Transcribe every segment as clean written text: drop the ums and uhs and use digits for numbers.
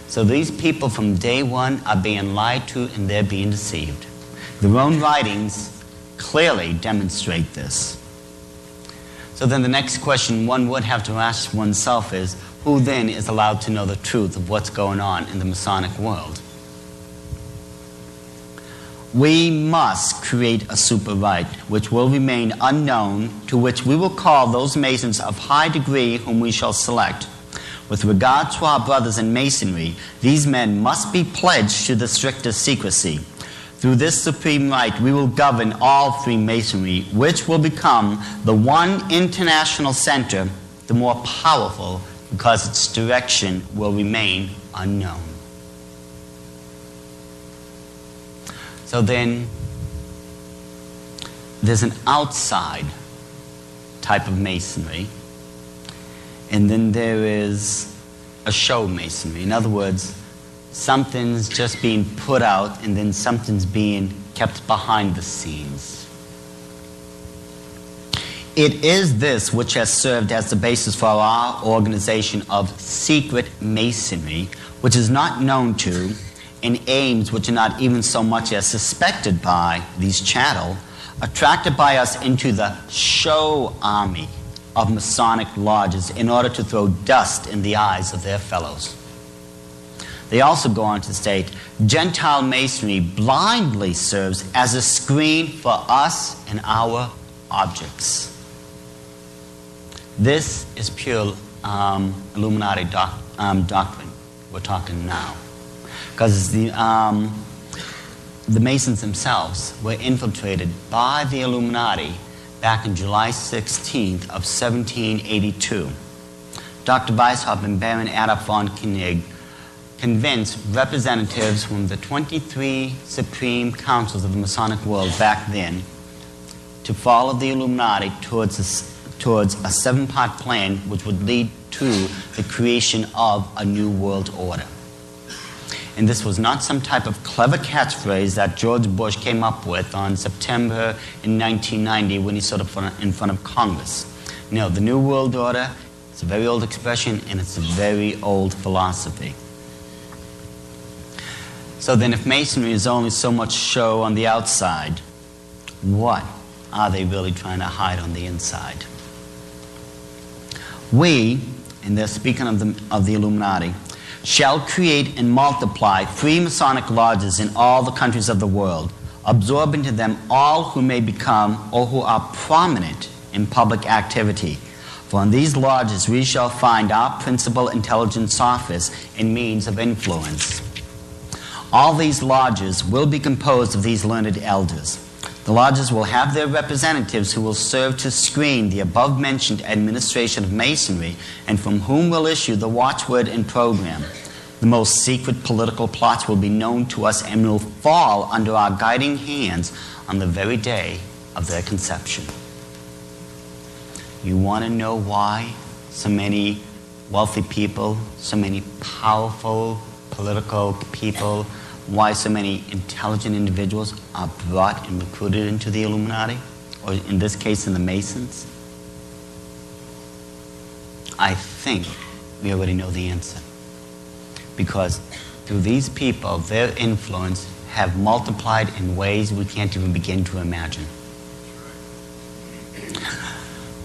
So these people from day one are being lied to and they're being deceived. Their own writings clearly demonstrate this. So then the next question one would have to ask oneself is, who then is allowed to know the truth of what's going on in the Masonic world? We must create a super right, which will remain unknown, to which we will call those Masons of high degree whom we shall select. With regard to our brothers in Masonry, these men must be pledged to the strictest secrecy. Through this supreme right, we will govern all Freemasonry, which will become the one international center, the more powerful, because its direction will remain unknown. So then, there's an outside type of Masonry, and then there is a show Masonry. In other words, something's just being put out and then something's being kept behind the scenes. It is this which has served as the basis for our organization of secret Masonry, which is not known to, and aims which are not even so much as suspected by these chattel, attracted by us into the show army of Masonic lodges in order to throw dust in the eyes of their fellows. They also go on to state, Gentile Masonry blindly serves as a screen for us and our objects. This is pure Illuminati doctrine we're talking now. Because the Masons themselves were infiltrated by the Illuminati back in July 16th of 1782. Dr. Weishaupt and Baron Adolf von Koenig convinced representatives from the 23 supreme councils of the Masonic world back then to follow the Illuminati towards a seven-part plan which would lead to the creation of a new world order. And this was not some type of clever catchphrase that George Bush came up with on September in 1990 when he stood up in front of Congress. No, the New World Order, it's a very old expression and it's a very old philosophy. So then if Masonry is only so much show on the outside, what are they really trying to hide on the inside? We, and they're speaking of the Illuminati, shall create and multiply free Masonic lodges in all the countries of the world, absorb into them all who may become or who are prominent in public activity. For in these lodges we shall find our principal intelligence office and means of influence. All these lodges will be composed of these learned elders. The lodges will have their representatives who will serve to screen the above-mentioned administration of Masonry and from whom will issue the watchword and program. The most secret political plots will be known to us and will fall under our guiding hands on the very day of their conception. You want to know why so many wealthy people, so many powerful political people, why so many intelligent individuals are brought and recruited into the Illuminati, or in this case in the Masons? I think we already know the answer. Because through these people, their influence have multiplied in ways we can't even begin to imagine.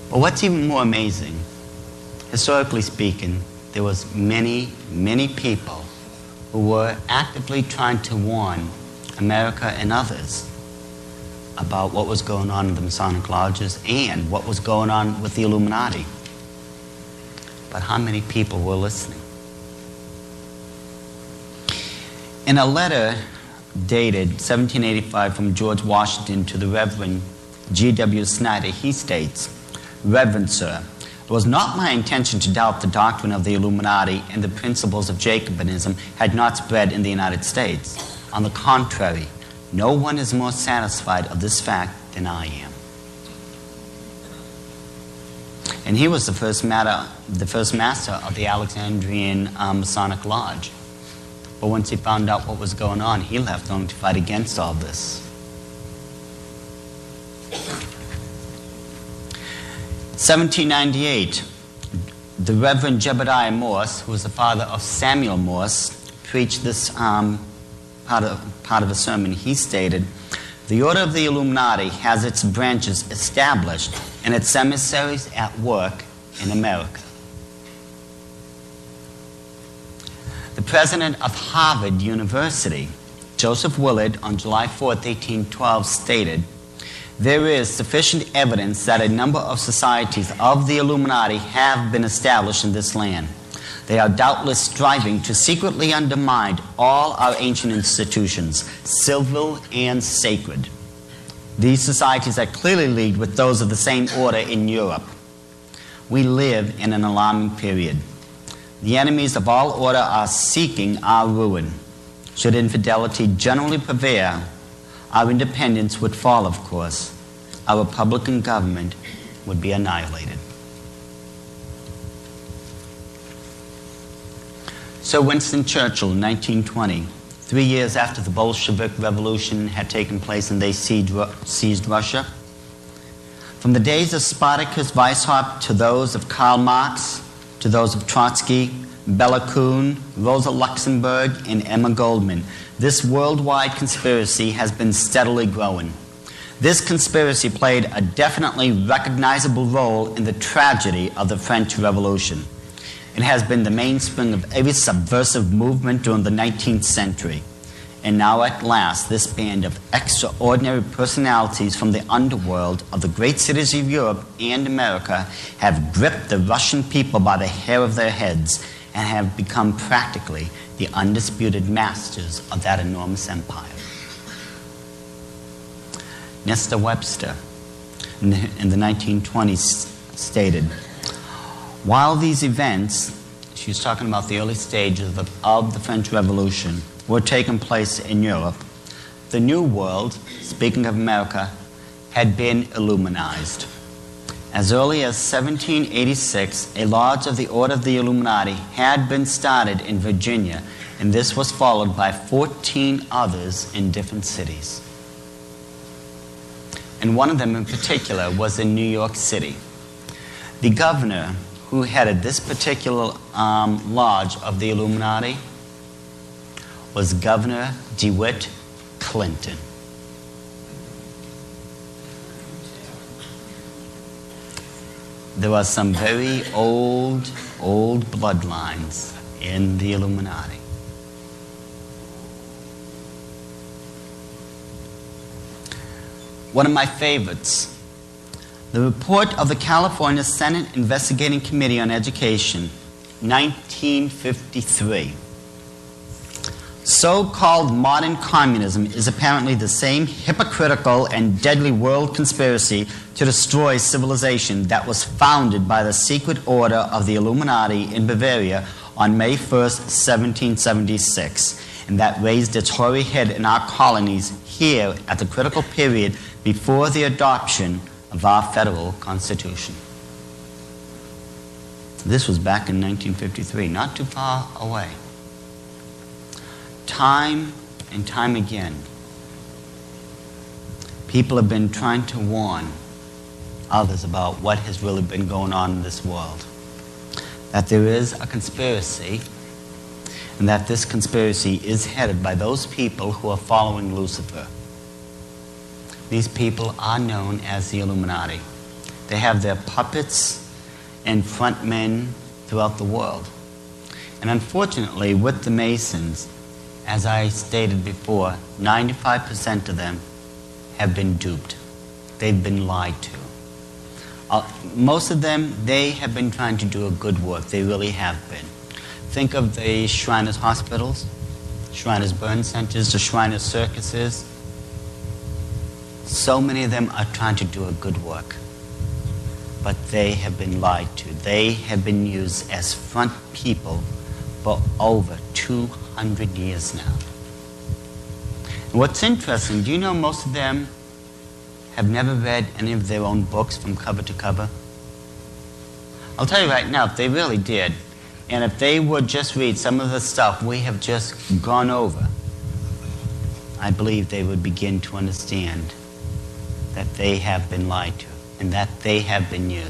But what's even more amazing, historically speaking, there was many, many people who were actively trying to warn America and others about what was going on in the Masonic lodges and what was going on with the Illuminati. But how many people were listening? In a letter dated 1785 from George Washington to the Reverend G.W. Snyder, he states, Reverend Sir, it was not my intention to doubt the doctrine of the Illuminati and the principles of Jacobinism had not spread in the United States. On the contrary, no one is more satisfied of this fact than I am. And he was the first master of the Alexandrian Masonic Lodge. But once he found out what was going on, he left only to fight against all this. 1798, the Reverend Jebediah Morse, who was the father of Samuel Morse, preached this part of a sermon, he stated, "The Order of the Illuminati has its branches established and its emissaries at work in America." The president of Harvard University, Joseph Willard, on July 4, 1812, stated, "There is sufficient evidence that a number of societies of the Illuminati have been established in this land. They are doubtless striving to secretly undermine all our ancient institutions, civil and sacred. These societies are clearly leagued with those of the same order in Europe. We live in an alarming period. The enemies of all order are seeking our ruin. Should infidelity generally prevail, our independence would fall, of course. Our republican government would be annihilated." Sir Winston Churchill, 1920, 3 years after the Bolshevik Revolution had taken place and they seized Russia. "From the days of Spartacus Weishaupt to those of Karl Marx, to those of Trotsky, Bela Kun, Rosa Luxemburg, and Emma Goldman, this worldwide conspiracy has been steadily growing. This conspiracy played a definitely recognizable role in the tragedy of the French Revolution. It has been the mainspring of every subversive movement during the 19th century. And now at last, this band of extraordinary personalities from the underworld of the great cities of Europe and America have gripped the Russian people by the hair of their heads and have become practically the undisputed masters of that enormous empire." Nestor Webster, in the 1920s, stated, "While these events," she was talking about the early stages of the French Revolution, "were taking place in Europe, the New World," speaking of America, "had been Illuminized. As early as 1786, a lodge of the Order of the Illuminati had been started in Virginia, and this was followed by 14 others in different cities. And one of them in particular was in New York City. The governor who headed this particular lodge of the Illuminati was Governor DeWitt Clinton. There are some very old bloodlines in the Illuminati. One of my favorites, the report of the California Senate Investigating Committee on Education, 1953. So-called modern communism is apparently the same hypocritical and deadly world conspiracy to destroy civilization that was founded by the secret order of the Illuminati in Bavaria on May 1st, 1776, and that raised its hoary head in our colonies here at the critical period before the adoption of our federal Constitution." This was back in 1953, not too far away. Time and time again, people have been trying to warn others about what has really been going on in this world. That there is a conspiracy, and that this conspiracy is headed by those people who are following Lucifer. These people are known as the Illuminati. They have their puppets and front men throughout the world. And unfortunately, with the Masons, as I stated before, 95% of them have been duped. They've been lied to. Most of them, they have been trying to do a good work. They really have been. Think of the Shriners hospitals, Shriners burn centers, the Shriners circuses. So many of them are trying to do a good work, but they have been lied to. They have been used as front people for over 200 years now. And what's interesting, do you know most of them have never read any of their own books from cover to cover? I'll tell you right now, if they really did, and if they would just read some of the stuff we have just gone over, I believe they would begin to understand that they have been lied to and that they have been used.